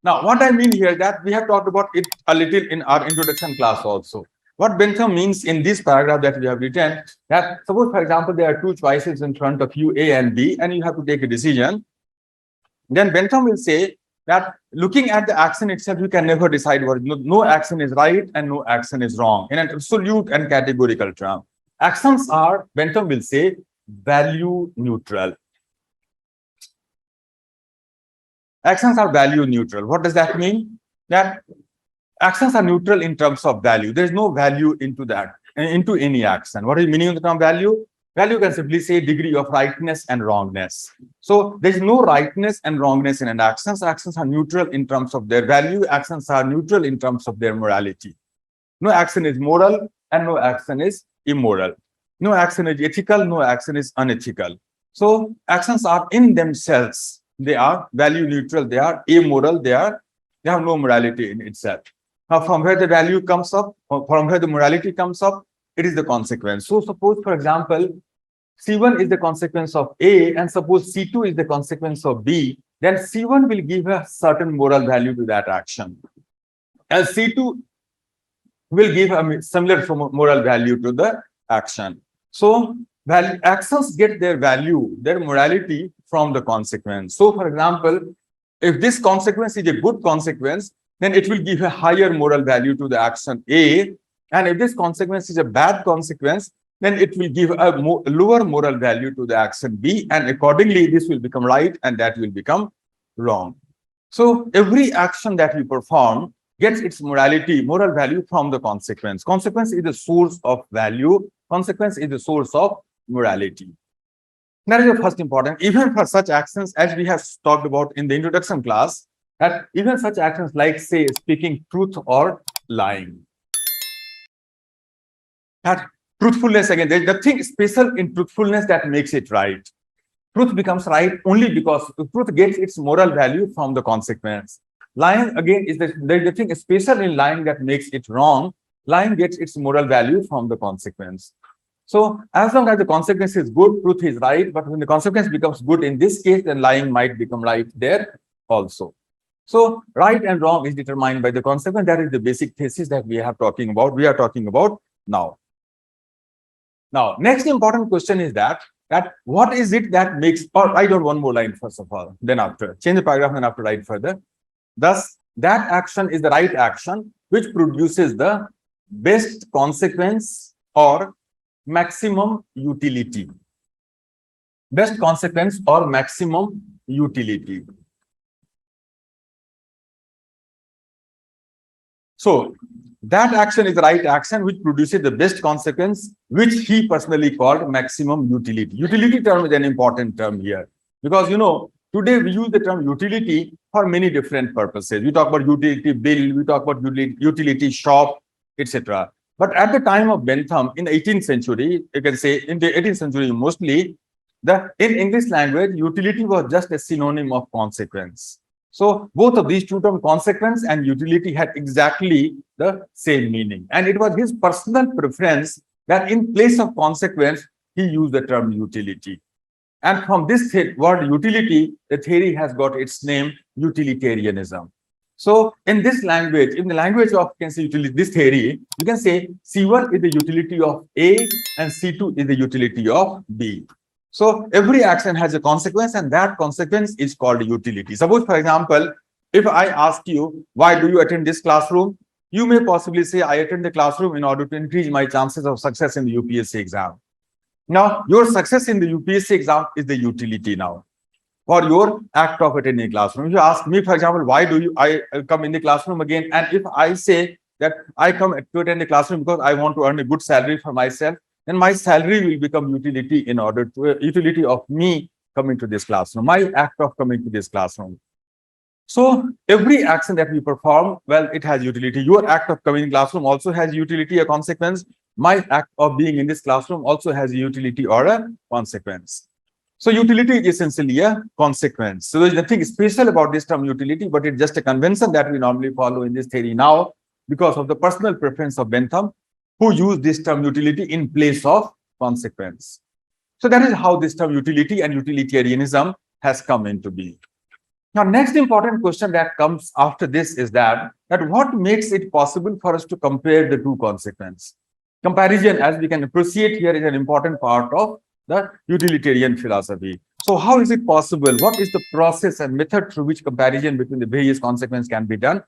Now, what I mean here that we have talked about it a little in our introduction class also. What Bentham means in this paragraph that we have written, that suppose, for example, there are two choices in front of you, A and B, and you have to take a decision. Then Bentham will say that looking at the action itself, you can never decide what no action is right and no action is wrong in an absolute and categorical term. Actions are, Bentham will say, value neutral. Actions are value neutral. What does that mean? That actions are neutral in terms of value. There is no value into that, into any action. What is the meaning of the term value? Value can simply say degree of rightness and wrongness. So there is no rightness and wrongness in an action. Actions are neutral in terms of their value. Actions are neutral in terms of their morality. No action is moral and no action is immoral. No action is ethical, no action is unethical. So actions are in themselves, they are value neutral, they are amoral, they have no morality in itself. Now, from where the value comes up, from where the morality comes up, it is the consequence. So suppose, for example, C1 is the consequence of A, and suppose C2 is the consequence of B, then C1 will give a certain moral value to that action, and C2 will give a similar moral value to the action. So actions get their value, their morality from the consequence. So, for example, if this consequence is a good consequence, then it will give a higher moral value to the action A. And if this consequence is a bad consequence, then it will give a lower moral value to the action B. And accordingly, this will become right and that will become wrong. So every action that we perform gets its moral value from the consequence. Consequence is the source of value. Consequence is the source of morality. That is the first important. Even for such actions, as we have talked about in the introduction class, that even such actions like, say, speaking truth or lying. That truthfulness, again, there's nothing special in truthfulness that makes it right. Truth becomes right only because truth gets its moral value from the consequence. Lying, again, there's nothing special in lying that makes it wrong. Lying gets its moral value from the consequence. So as long as the consequence is good, truth is right. But when the consequence becomes good in this case, then lying might become right there also. So right and wrong is determined by the consequence. That is the basic thesis that we are talking about now. Now, next important question is that what is it that makes, or write down one more line first of all, then after, change the paragraph and after write further. Thus, that action is the right action which produces the best consequence or maximum utility. Best consequence or maximum utility. So that action is the right action which produces the best consequence, which he personally called maximum utility. Utility term is an important term here because, you know, today we use the term utility for many different purposes. We talk about utility bill, we talk about utility shop, etc. But at the time of Bentham in the 18th century, you can say in the 18th century mostly, in English language, utility was just a synonym of consequence. So both of these two terms, consequence and utility, had exactly the same meaning. And it was his personal preference that in place of consequence, he used the term utility. And from this word utility, the theory has got its name, utilitarianism. So in this language, in the language of, you can say, this theory, you can say C1 is the utility of A and C2 is the utility of B. So every action has a consequence and that consequence is called utility. Suppose, for example, if I ask you, why do you attend this classroom? You may possibly say, I attend the classroom in order to increase my chances of success in the UPSC exam. Now, your success in the UPSC exam is the utility now for your act of attending classroom. If you ask me, for example, why do I come in the classroom again? And if I say that I come to attend the classroom because I want to earn a good salary for myself, then my salary will become utility in order to utility of me coming to this classroom, my act of coming to this classroom. So every action that we perform, well, it has utility. Your act of coming in classroom also has utility, a consequence. My act of being in this classroom also has a utility or a consequence. So utility is essentially a consequence. So there's nothing special about this term utility, but it's just a convention that we normally follow in this theory now because of the personal preference of Bentham, who used this term utility in place of consequence. So that is how this term utility and utilitarianism has come into being. Now, next important question that comes after this is that what makes it possible for us to compare the two consequences? Comparison, as we can appreciate here, is an important part of the utilitarian philosophy. So how is it possible? What is the process and method through which comparison between the various consequences can be done?